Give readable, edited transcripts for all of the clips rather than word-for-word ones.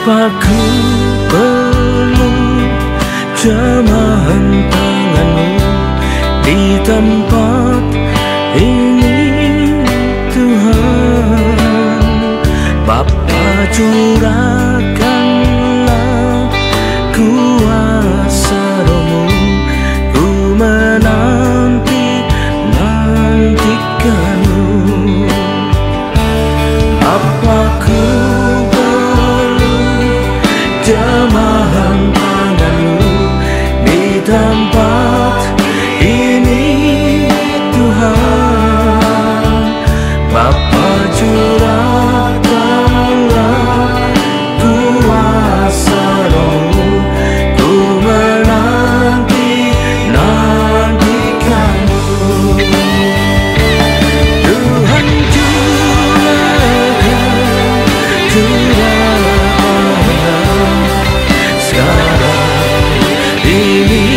Apaku perlu jamahan tanganmu di tempat ini Tuhan. Bapa, curahkanlah kuasa Roh-Mu, ku nantikanmu. Apaku jamahan tanganmu di tempat ini Tuhan. Bapa, curahkanlah kuasa Roh-Mu, ku nantikanmu. Tuhan, curahkan sekarang ini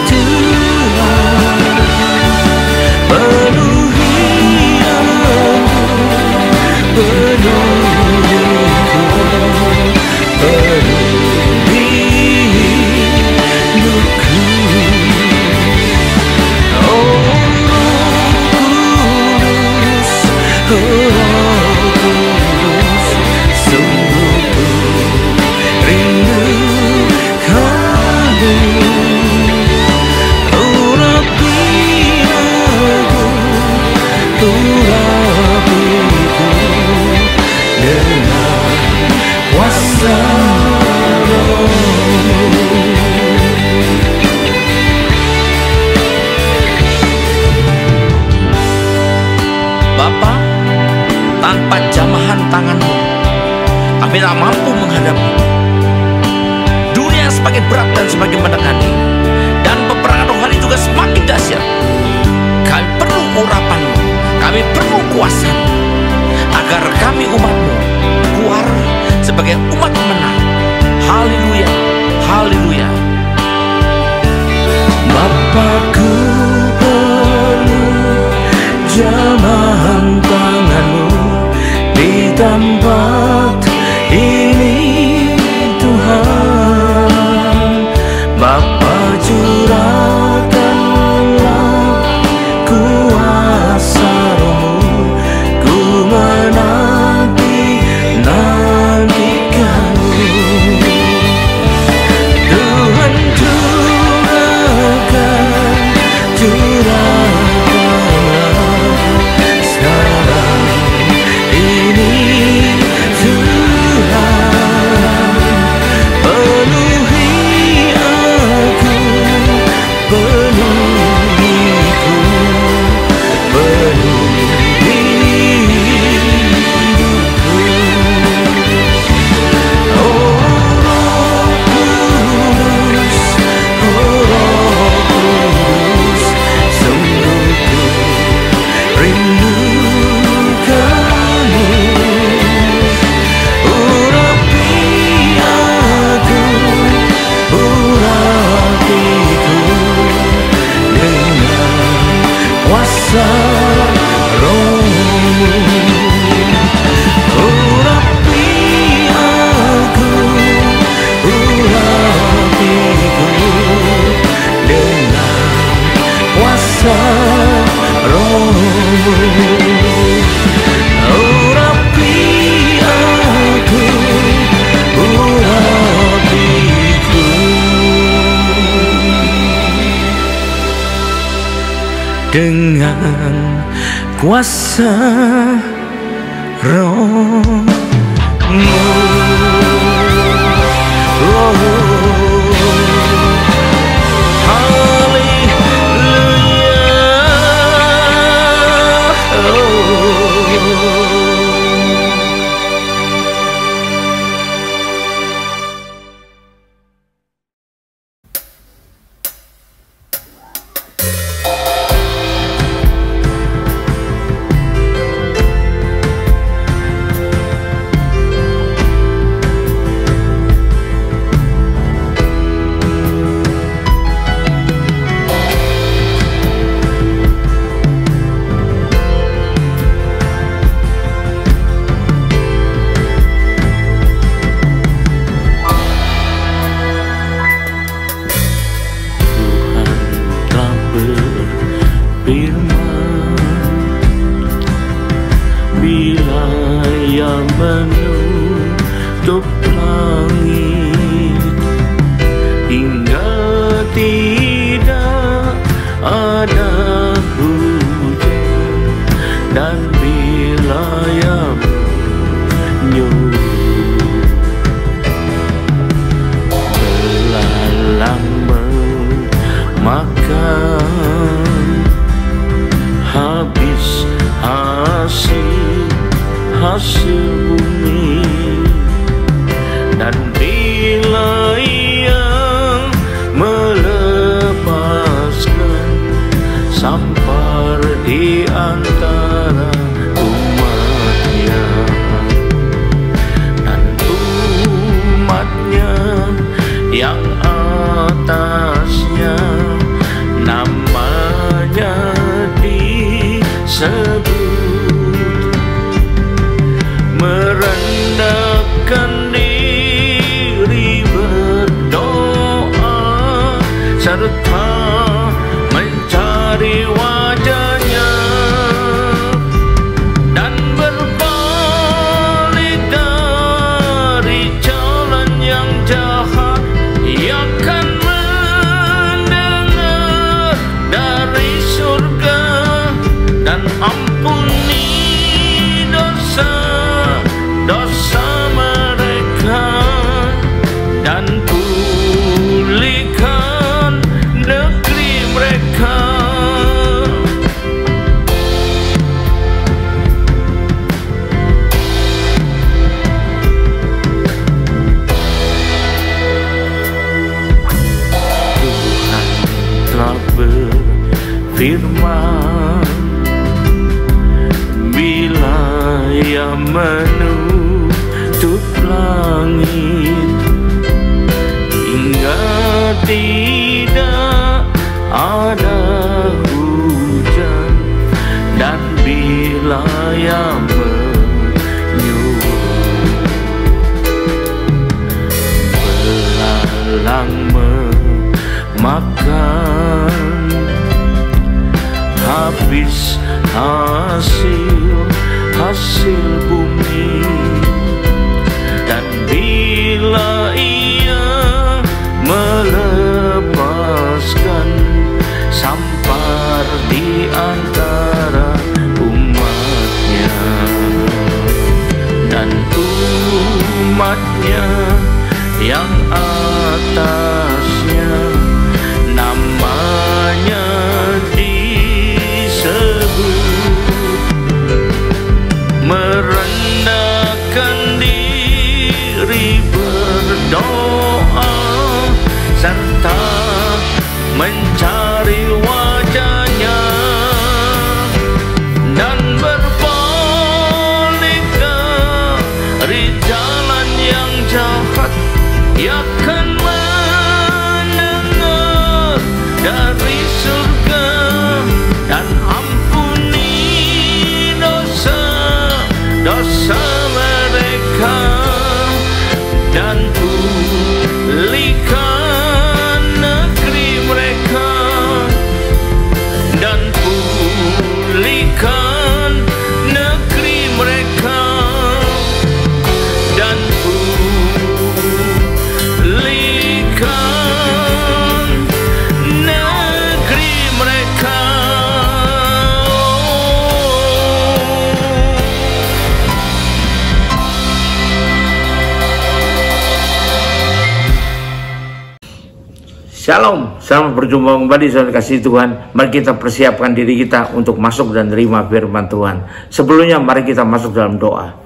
Tuhan. Penuhi aku, penuhi hidupku. Oh Roh Kudus, sungguh ku rindu kamu. Urapi aku, urapiku dengan kuasa Roh-Mu. Bapa, tanpa jamahan tangan-Mu kami tak mampu menghadapi dunia yang semakin berat dan semakin mendekati, dan peperangan rohani juga semakin dahsyat. Kami perlu urapan-Mu, kami perlu kuasa-Mu, agar kami umat-Mu keluar sebagai umat pemenang. Haleluya, haleluya. Bapakku perlu jamahan tangan-Mu di tempat ini Tuhan. Bapa, curahkanlah kuasa Roh-Mu, ku nantikanmu. Tuhan, curahkanlah sekarang ini Tuhan. Penuhi aku, penuhiku, penuhi hidupku. Oh Roh Kudus, oh Roh Kudus, sungguh ku rindu kamu. Urapi aku, urapiku dengan kuasa Roh-Mu. Urapi aku, urapiku dengan kuasa Roh-Mu. Urapi aku, urapiku dengan kuasa Roh-Mu. hasil bumi. Dan bila Ia melepaskan sampar di antara umatnya, dan umatnya yang atasnya namanya disebut, merendahkan diri berdoa serta mencari wajahnya, dan berbalik dari jalan yang jahat. Ia akan mendengar dari surga dan ampuni dosa mereka, dan pulihkan negeri mereka. Tuhan telah berfirman, bila Ia menutup langit hingga tidak ada hujan, dan bila Ia menyuruh belalang memakan habis hasil bumi, dan bila Ia melepaskan sampar di antara umatnya, dan umatnya yang atasnya namanya merendahkan diri berdoa serta mencari wajahnya, dan berbalik dari jalan yang jahat. Ia akan mendengar dari surga dan ampuni dosa mereka, dan pulihkan negeri mereka, dan pulihkan negeri mereka, dan pulihkan negeri mereka. Shalom, selamat berjumpa kembali saudara kasih Tuhan. Mari kita persiapkan diri kita untuk masuk dan terima firman Tuhan. Sebelumnya mari kita masuk dalam doa.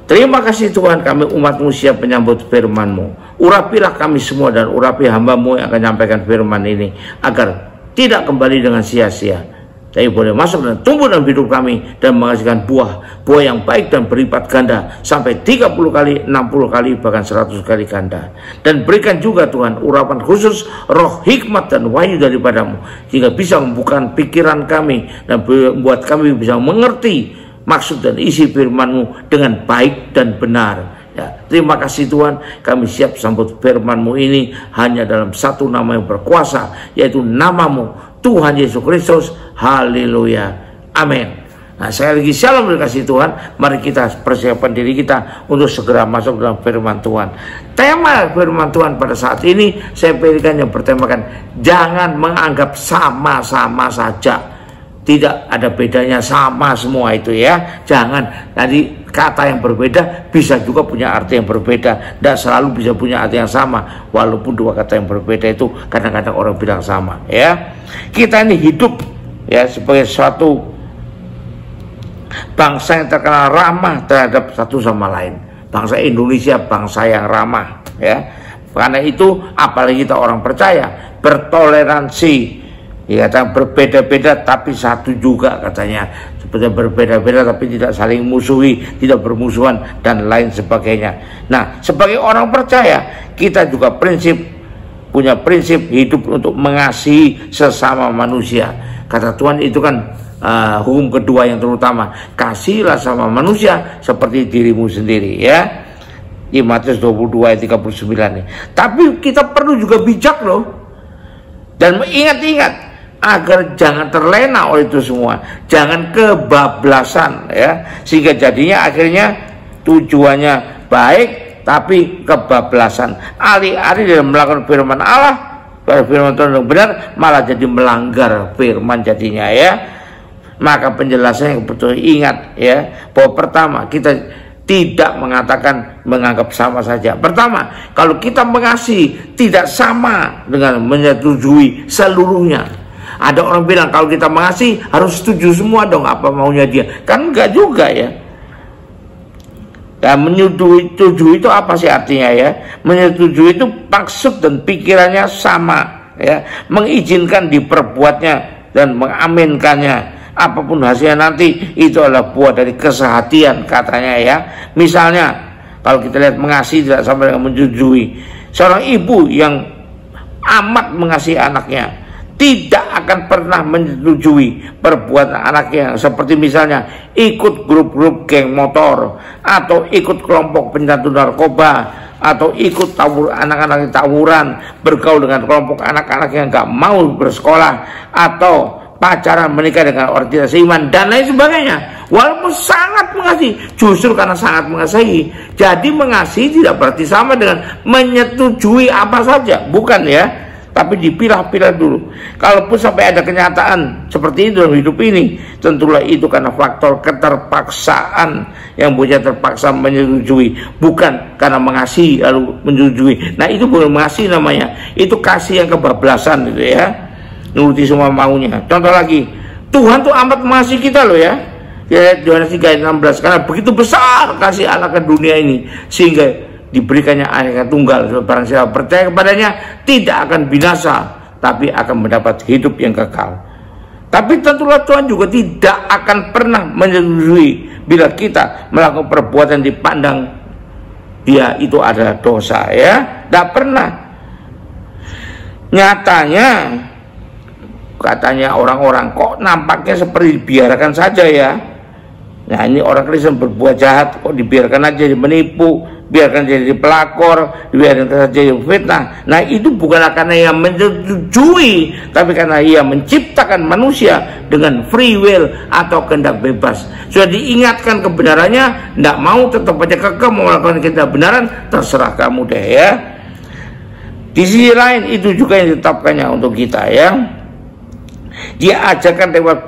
Terima kasih Tuhan, kami umat-Mu siap menyambut firman-Mu. Urapilah kami semua dan urapi hamba-Mu yang akan menyampaikan firman ini, agar tidak kembali dengan sia-sia, tapi boleh masuk dan tumbuh dalam hidup kami dan menghasilkan buah yang baik dan berlipat ganda sampai 30 kali, 60 kali, bahkan 100 kali ganda. Dan berikan juga Tuhan urapan khusus roh hikmat dan wahyu daripada-Mu, sehingga bisa membuka pikiran kami dan membuat kami bisa mengerti maksud dan isi firman-Mu dengan baik dan benar. Ya, terima kasih Tuhan, kami siap sambut firman-Mu ini hanya dalam satu nama yang berkuasa, yaitu nama-Mu, Tuhan Yesus Kristus. Haleluya, amin. Nah, sekali lagi shalom dikasih Tuhan. Mari kita persiapkan diri kita untuk segera masuk dalam firman Tuhan. Tema firman Tuhan pada saat ini saya pilihkan yang bertemakan jangan menganggap sama-sama saja. Tidak ada bedanya, sama semua itu ya. Jangan, tadi kata yang berbeda bisa juga punya arti yang berbeda. Tidak selalu bisa punya arti yang sama. Walaupun dua kata yang berbeda itu kadang-kadang orang bilang sama ya. Kita ini hidup ya sebagai suatu bangsa yang terkenal ramah terhadap satu sama lain. Bangsa Indonesia bangsa yang ramah, ya. Karena itu apalagi kita orang percaya, bertoleransi, ya, berbeda-beda tapi satu juga katanya. Seperti berbeda-beda tapi tidak saling musuhi, tidak bermusuhan dan lain sebagainya. Nah, sebagai orang percaya, kita juga punya prinsip hidup untuk mengasihi sesama manusia. Kata Tuhan itu kan hukum kedua yang terutama, kasihlah sama manusia seperti dirimu sendiri, ya. Di Matius 22 ayat 39 nih. Tapi kita perlu juga bijak loh, dan ingat-ingat agar jangan terlena oleh itu semua, jangan kebablasan, ya, sehingga jadinya akhirnya tujuannya baik tapi kebablasan, alih-alih dalam melakukan firman Allah, firman Tuhan yang benar, malah jadi melanggar firman jadinya, ya. Maka penjelasannya yang betul, ingat, ya, bahwa pertama kita tidak menganggap sama saja. Pertama, kalau kita mengasihi tidak sama dengan menyetujui seluruhnya. Ada orang bilang kalau kita mengasihi harus setuju semua dong apa maunya dia. Kan enggak juga, ya. Dan menyetujui itu apa sih artinya, ya? Menyetujui itu maksud dan pikirannya sama, ya. Mengizinkan diperbuatnya dan mengaminkannya. Apapun hasilnya nanti itu adalah buah dari kesehatian katanya, ya. Misalnya kalau kita lihat mengasihi tidak sama dengan menyetujui. Seorang ibu yang amat mengasihi anaknya tidak akan pernah menyetujui perbuatan anaknya, seperti misalnya ikut grup-grup geng motor, atau ikut kelompok pencandu narkoba, atau ikut anak-anak tawuran, bergaul dengan kelompok anak-anak yang gak mau bersekolah, atau pacaran, menikah dengan orang tidak seiman, dan lain sebagainya. Walaupun sangat mengasihi, justru karena sangat mengasihi, jadi mengasihi tidak berarti sama dengan menyetujui apa saja, bukan, ya. Tapi dipilah-pilah dulu. Kalaupun sampai ada kenyataan seperti itu dalam hidup ini, tentulah itu karena faktor keterpaksaan, yang punya terpaksa menyetujui, bukan karena mengasihi lalu menyetujui. Nah, itu bukan mengasihi namanya, itu kasih yang kebablasan, gitu, ya. Nuruti semua maunya. Contoh lagi, Tuhan tuh amat mengasihi kita loh, ya. Yohanes 3 ayat 16, karena begitu besar kasih Allah ke dunia ini sehingga diberikannya anaknya tunggal, barang siapa percaya kepadanya tidak akan binasa tapi akan mendapat hidup yang kekal. Tapi tentulah Tuhan juga tidak akan pernah menyetujui bila kita melakukan perbuatan dipandang dia itu adalah dosa, ya. Tidak pernah. Nyatanya katanya orang-orang kok nampaknya seperti dibiarkan saja, ya. Nah, ini orang Kristen berbuat jahat kok dibiarkan aja, menipu, biarkan jadi pelakor, biarkan saja jadi fitnah. Nah, itu bukanlah karena ia menyetujui, tapi karena ia menciptakan manusia dengan free will atau kehendak bebas. Sudah diingatkan kebenarannya, tidak mau, tetap aja kekeh mau melakukan kebenaran, terserah kamu deh, ya. Di sisi lain itu juga yang ditetapkannya untuk kita, ya. Dia ajarkan lewat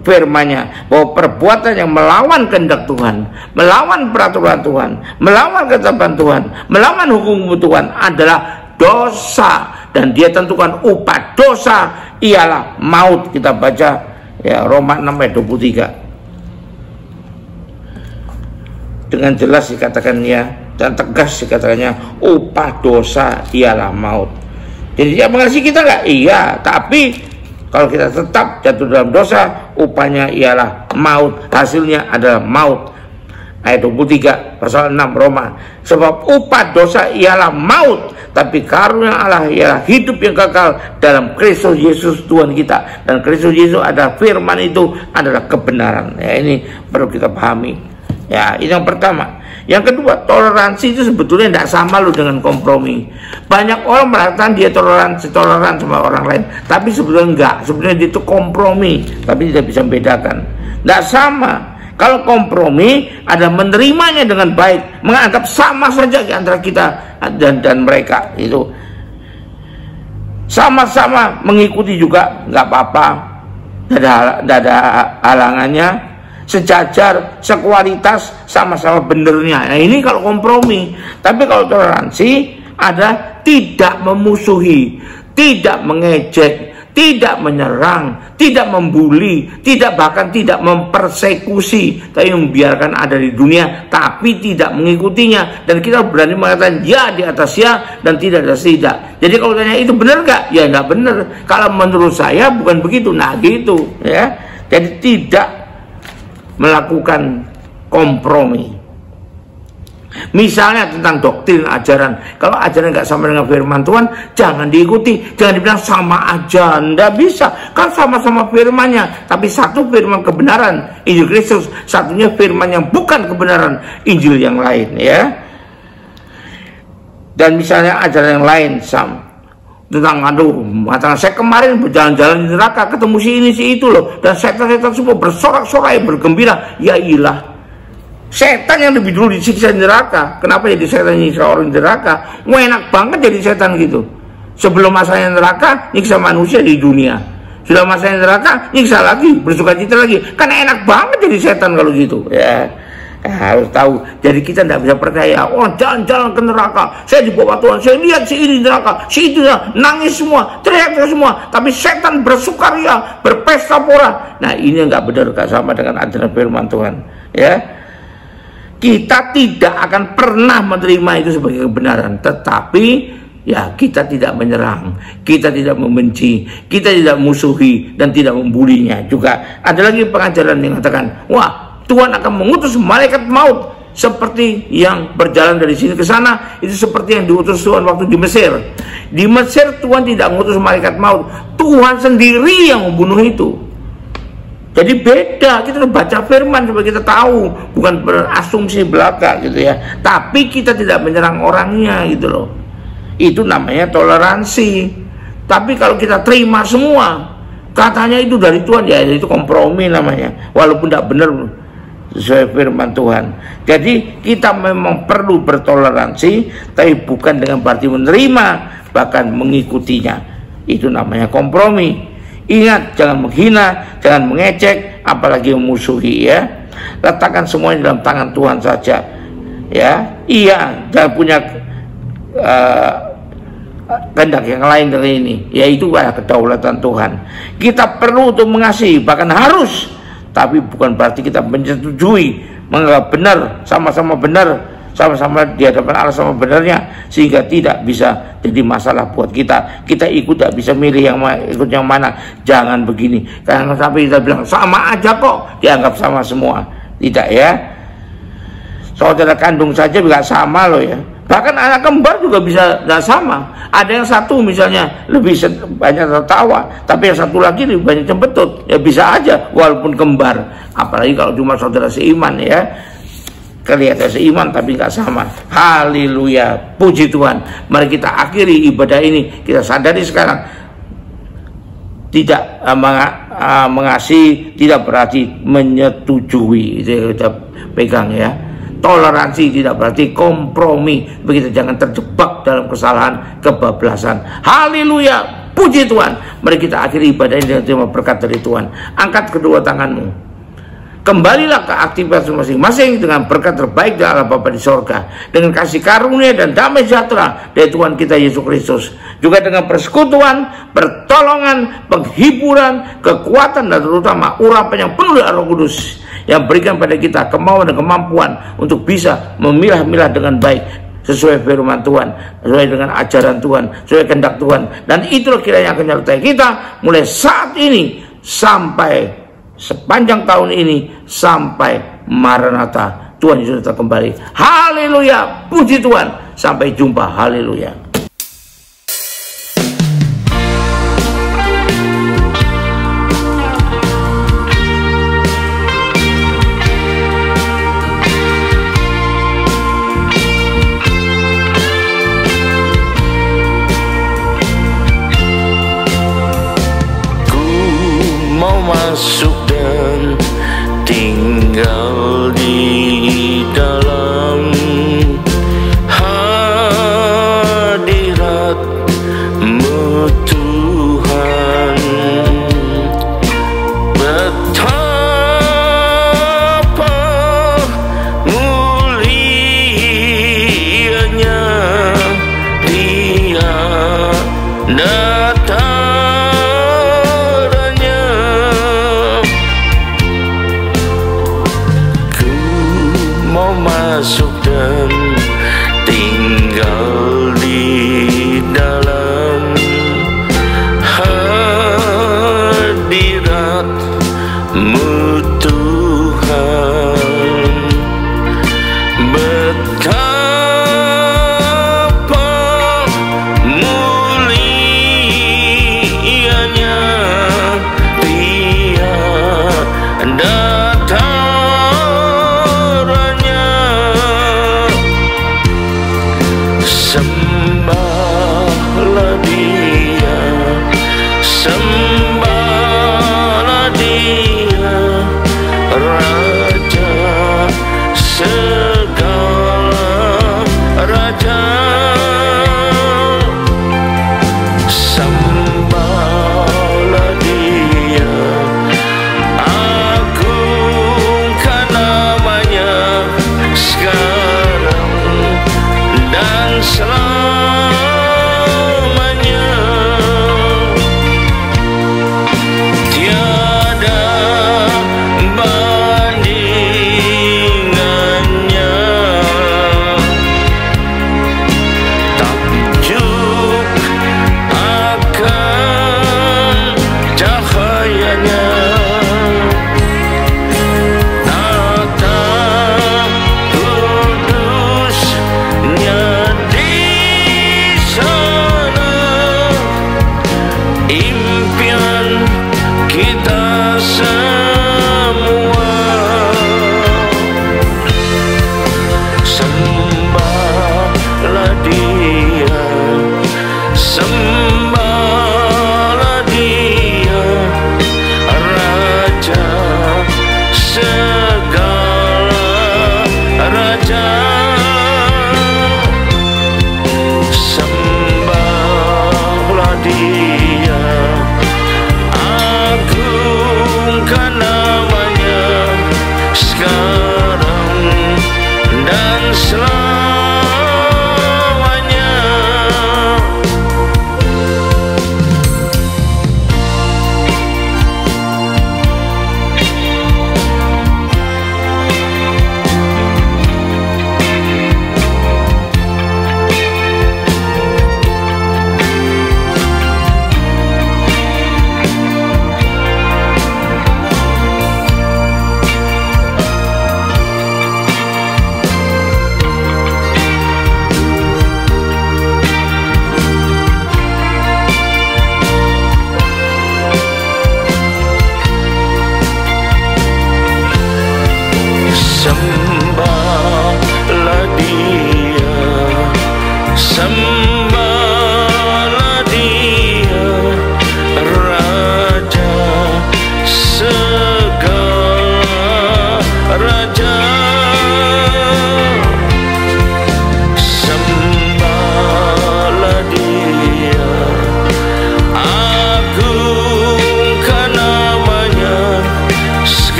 firman-Nya bahwa perbuatan yang melawan kehendak Tuhan, melawan peraturan Tuhan, melawan ketetapan Tuhan, melawan hukum Tuhan adalah dosa, dan Dia tentukan upah dosa ialah maut. Kita baca, ya, Roma 6 ayat 23. Dengan jelas dikatakan, ya, dan tegas dikatakannya upah dosa ialah maut. Jadi Dia mengasihi kita nggak? Iya, tapi kalau kita tetap jatuh dalam dosa, upahnya ialah maut, hasilnya adalah maut. Ayat 23 pasal 6 Roma. Sebab upah dosa ialah maut, tapi karunia Allah ialah hidup yang kekal dalam Kristus Yesus Tuhan kita. Dan Kristus Yesus adalah firman, itu adalah kebenaran, ya. Ini perlu kita pahami, ya. Ini yang pertama. Yang kedua, toleransi itu sebetulnya tidak sama loh dengan kompromi. Banyak orang mengatakan dia toleran sama orang lain, tapi sebetulnya enggak. Sebenarnya dia itu kompromi, tapi tidak bisa membedakan. Tidak sama. Kalau kompromi ada menerimanya dengan baik, menganggap sama saja di antara kita dan mereka, itu sama-sama mengikuti juga, nggak apa-apa, tidak ada halangannya. Sejajar, sekualitas, sama-sama benernya. Nah, ini kalau kompromi. Tapi kalau toleransi ada tidak memusuhi, tidak mengejek, tidak menyerang, tidak membuli, bahkan tidak mempersekusi, tapi membiarkan ada di dunia, tapi tidak mengikutinya. Dan kita berani mengatakan ya di atas ya dan tidak di atas tidak. Jadi kalau tanya itu benar nggak? Ya nggak benar. Kalau menurut saya bukan begitu. Nah gitu ya. Jadi tidak melakukan kompromi. Misalnya tentang doktrin ajaran, kalau ajaran nggak sama dengan firman Tuhan, jangan diikuti, jangan dibilang sama aja, nggak bisa, kan sama-sama firmannya, tapi satu firman kebenaran, Injil Kristus, satunya firman yang bukan kebenaran, Injil yang lain, ya. Dan misalnya ajaran yang lain, tentang mengatakan saya kemarin berjalan-jalan di neraka, ketemu si ini si itu loh, dan setan-setan semua bersorak-sorai bergembira, ya ilah. Setan yang lebih dulu disiksa di neraka. Kenapa jadi setan nyiksa orang di neraka? Wah, enak banget jadi setan gitu. Sebelum masanya neraka, nyiksa manusia di dunia. Sudah masanya neraka, nyiksa lagi, bersukacita lagi. Karena enak banget jadi setan kalau gitu. Ya, harus tahu. Jadi kita tidak bisa percaya. Oh, jalan-jalan ke neraka. Saya dibawa Tuhan. Saya lihat si ini neraka, si itu nangis semua, teriak semua. Tapi setan bersukaria, berpesta pora. Nah, ini nggak benar, nggak sama dengan ajaran firman Tuhan. Ya. Kita tidak akan pernah menerima itu sebagai kebenaran, tetapi ya kita tidak menyerang, kita tidak membenci, kita tidak musuhi dan tidak membulinya. Juga ada lagi pengajaran yang mengatakan, wah, Tuhan akan mengutus malaikat maut seperti yang berjalan dari sini ke sana. Itu seperti yang diutus Tuhan waktu di Mesir. Di Mesir Tuhan tidak mengutus malaikat maut, Tuhan sendiri yang membunuh itu. Jadi beda, kita harus baca firman supaya kita tahu, bukan berasumsi belaka gitu ya. Tapi kita tidak menyerang orangnya gitu loh. Itu namanya toleransi. Tapi kalau kita terima semua, katanya itu dari Tuhan, ya itu kompromi namanya. Walaupun tidak benar sesuai firman Tuhan. Jadi kita memang perlu bertoleransi, tapi bukan dengan berarti menerima, bahkan mengikutinya. Itu namanya kompromi. Ingat, jangan menghina, jangan mengecek, apalagi memusuhi ya. Letakkan semuanya dalam tangan Tuhan saja. Ya, iya, jangan punya kehendak yang lain dari ini. Yaitu adalah kedaulatan Tuhan. Kita perlu untuk mengasihi, bahkan harus, tapi bukan berarti kita menyetujui, menganggap benar, sama-sama benar, sama-sama di hadapan Allah sama benarnya, sehingga tidak bisa jadi masalah buat kita. Kita ikut tidak bisa milih ikut yang mana. Jangan begini, karena sampai kita bilang sama aja kok, dianggap sama semua. Tidak ya. Saudara kandung saja juga sama loh ya. Bahkan anak kembar juga bisa tidak sama. Ada yang satu misalnya lebih banyak tertawa, tapi yang satu lagi lebih banyak cembetut. Ya bisa aja walaupun kembar. Apalagi kalau cuma saudara seiman ya. Kelihatan seiman tapi nggak sama. Haleluya, puji Tuhan. Mari kita akhiri ibadah ini. Kita sadari sekarang, tidak mengasihi tidak berarti menyetujui. Itu kita pegang ya. Toleransi tidak berarti kompromi. Begitu, jangan terjebak dalam kesalahan, kebablasan. Haleluya, puji Tuhan. Mari kita akhiri ibadah ini dengan terima berkat dari Tuhan. Angkat kedua tanganmu. Kembalilah ke aktivitas masing-masing dengan berkat terbaik dari Allah Bapa di sorga, dengan kasih karunia dan damai sejahtera dari Tuhan kita Yesus Kristus, juga dengan persekutuan, pertolongan, penghiburan, kekuatan, dan terutama urapan yang penuh dengan Roh Kudus yang berikan pada kita kemauan dan kemampuan untuk bisa memilah-milah dengan baik sesuai firman Tuhan, sesuai dengan ajaran Tuhan, sesuai kehendak Tuhan. Dan itulah kiranya akan menyertai kita mulai saat ini sampai sepanjang tahun ini, sampai Maranatha, Tuhan Yesus datang kembali. Haleluya, puji Tuhan. Sampai jumpa, haleluya. Masuk dan tinggal di dalam hadirat-Mu Tuhan. Betapa mulianya Dia datang Dia semua